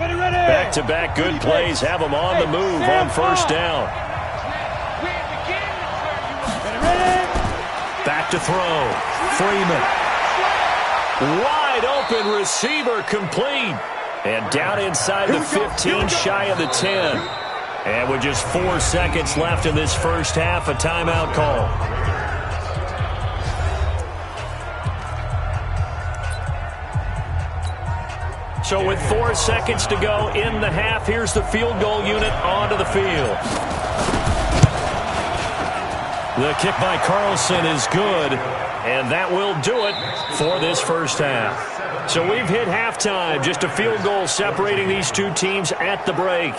Back-to-back good plays have them on the move on first down. Back to throw. Freeman. Wide open receiver complete. And down inside the 15, shy of the 10. And with just 4 seconds left in this first half, a timeout call. So with 4 seconds to go in the half, here's the field goal unit onto the field. The kick by Carlson is good, and that will do it for this first half. So we've hit halftime, just a field goal separating these two teams at the break.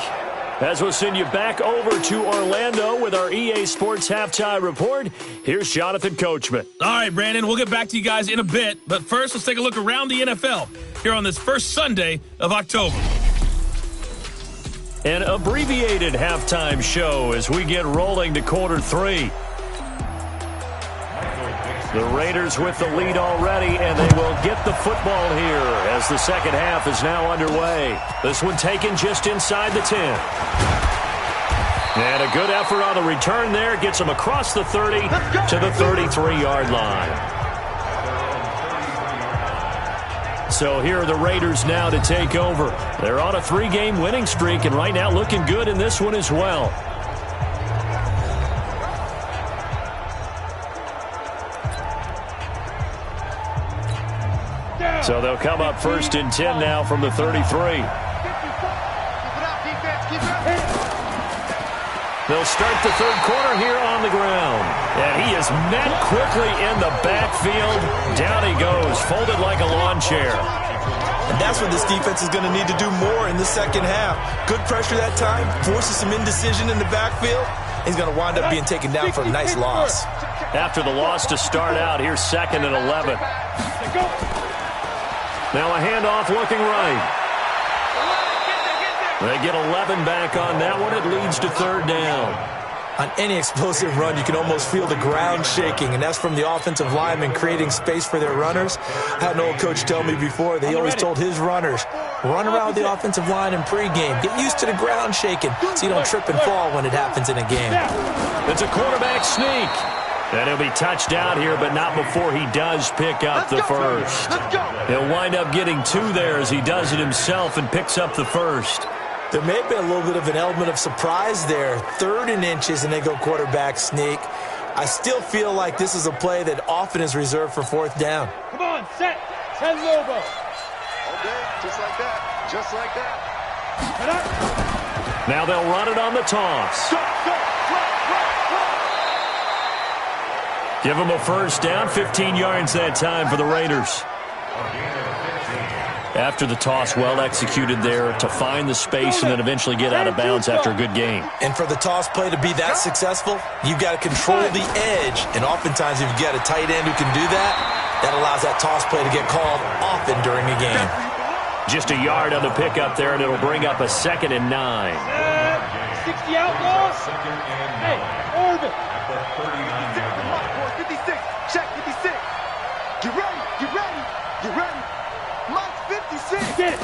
As we'll send you back over to Orlando with our EA Sports Halftime Report, here's Jonathan Coachman. All right, Brandon, we'll get back to you guys in a bit, but first let's take a look around the NFL here on this first Sunday of October. An abbreviated halftime show as we get rolling to quarter 3. The Raiders with the lead already, and they will get the football here as the second half is now underway. This one taken just inside the 10. And a good effort on the return there. Gets them across the 30 to the 33-yard line. So here are the Raiders now to take over. They're on a 3-game winning streak, and right now looking good in this one as well. So they'll come up first and 10 now from the 33. They'll start the third quarter here on the ground. And he is met quickly in the backfield. Down he goes, folded like a lawn chair. And that's what this defense is going to need to do more in the second half. Good pressure that time, forces some indecision in the backfield. He's going to wind up being taken down for a nice loss. After the loss to start out, here's 2nd and 11. Now a handoff looking right. They get 11 back on that one. It leads to 3rd down. On any explosive run, you can almost feel the ground shaking, and that's from the offensive linemen creating space for their runners. I had an old coach tell me before, they always told his runners, run around the offensive line in pregame. Get used to the ground shaking so you don't trip and fall when it happens in a game. It's a quarterback sneak. And he'll be touched out here, but not before he does pick up the first. He'll wind up getting 2 there as he does it himself and picks up the first. There may have been a little bit of an element of surprise there. 3rd and inches, and they go quarterback sneak. I still feel like this is a play that often is reserved for 4th down. Come on, set. 10 Lobo. Okay, just like that. Just like that. Now they'll run it on the toss. Go, go, Give them a first down, 15 yards that time for the Raiders. After the toss, well executed there to find the space and then eventually get out of bounds after a good game. And for the toss play to be that successful, you've got to control the edge. And oftentimes if you've got a tight end who can do that, that allows that toss play to get called often during a game. Just a yard on the pickup there, and it'll bring up a 2nd and 9. 60 outlaws. Hey, orbit. 56, check 56. Get ready, get ready, get ready. Mike 56. Get it.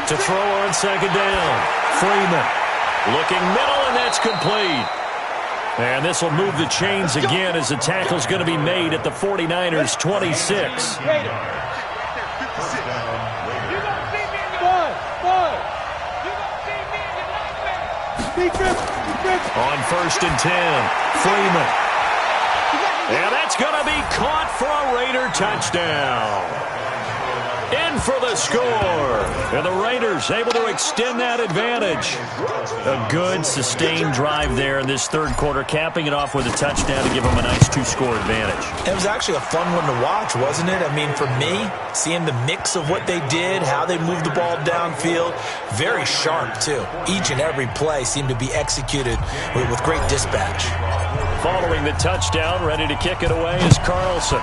To throw on 2nd down. Freeman looking middle, and that's complete. And this will move the chains again as the tackle's going to be made at the 49ers' 26. On 1st and 10, Freeman. And that's going to be caught for a Raider touchdown. In for the score. And the Raiders able to extend that advantage. A good, sustained drive there in this 3rd quarter, capping it off with a touchdown to give them a nice 2-score advantage. It was actually a fun one to watch, wasn't it? I mean, for me, seeing the mix of what they did, how they moved the ball downfield, very sharp, too. Each and every play seemed to be executed with great dispatch. Following the touchdown, ready to kick it away is Carlson.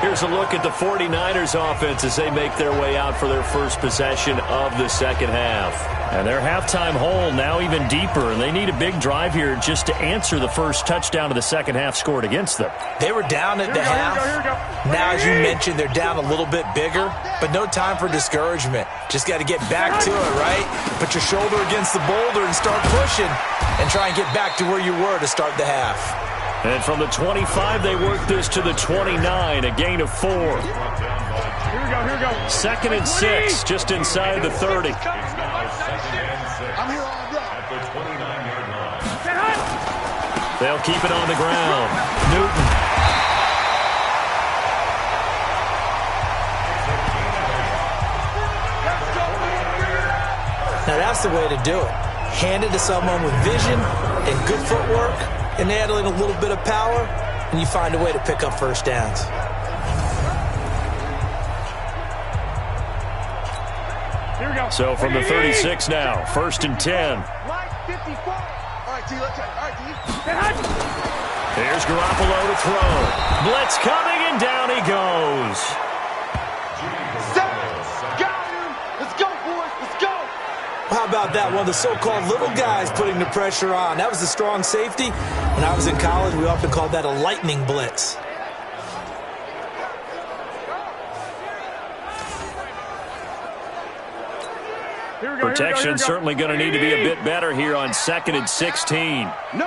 Here's a look at the 49ers offense as they make their way out for their first possession of the second half. And their halftime hole now even deeper, and they need a big drive here just to answer the first touchdown of the second half scored against them. They were down at the half. Now, as you mentioned, they're down a little bit bigger, but no time for discouragement. Just got to get back to it, right? Put your shoulder against the boulder and start pushing and try and get back to where you were to start the half. And from the 25, they work this to the 29, a gain of 4. Here we go. 2nd and 6, just inside the 30. I'm here all day. They'll keep it on the ground. Newton. Now, that's the way to do it. Hand it to someone with vision and good footwork, and add in a little bit of power, and you find a way to pick up first downs. Here we go. So from the 36 now, 1st and 10. Line 54. All right, T, let's check. All right, T. Here's Garoppolo to throw. Blitz coming, and down he goes. Set. Got him. Let's go, boys. Let's go. How about that? One of the so-called little guys putting the pressure on. That was a strong safety. When I was in college, we often called that a lightning blitz. Protection certainly going to need to be a bit better here on 2nd and 16. No.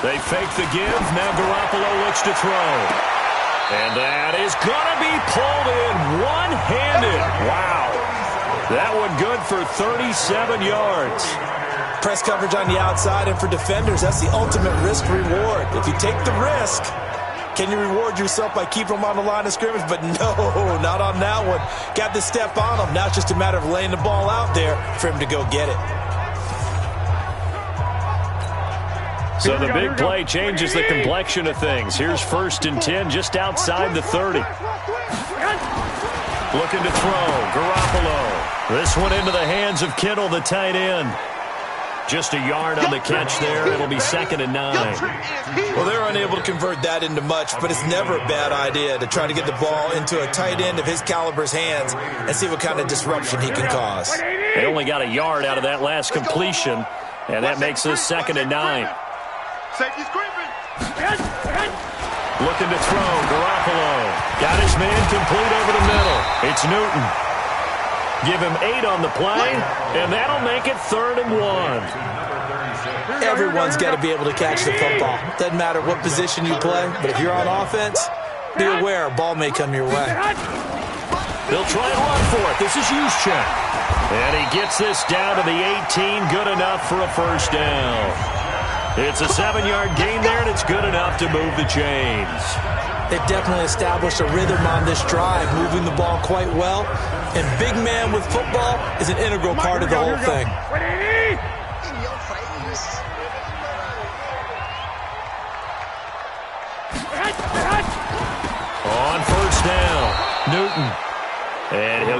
They fake the give. Now Garoppolo looks to throw. And that is going to be pulled in one-handed. Wow. That one good for 37 yards. Press coverage on the outside, and for defenders, that's the ultimate risk-reward. If you take the risk, can you reward yourself by keeping them on the line of scrimmage? But no, not on that one. Got to step on them. Now it's just a matter of laying the ball out there for him to go get it. So the big play changes the complexion of things. Here's 1st and 10 just outside the 30. Looking to throw. Garoppolo. This one into the hands of Kittle, the tight end. Just a yard on the catch there. It'll be 2nd and 9. Well, they're unable to convert that into much, but it's never a bad idea to try to get the ball into a tight end of his caliber's hands and see what kind of disruption he can cause. They only got a yard out of that last completion, and that makes this 2nd and 9. Safety's creeping. Looking to throw. Garoppolo. Got his man complete over the middle. It's Newton. Give him 8 on the play, and that'll make it 3rd and 1. Everyone's got to be able to catch the football. Doesn't matter what position you play, but if you're on offense, be aware a ball may come your way. They'll try and run for it. This is Juszczyk. And he gets this down to the 18. Good enough for a first down. It's a 7-yard gain there, and it's good enough to move the chains. They've definitely established a rhythm on this drive, moving the ball quite well. And big man with football is an integral part of the whole thing. In your face. On first down, Newton. And he'll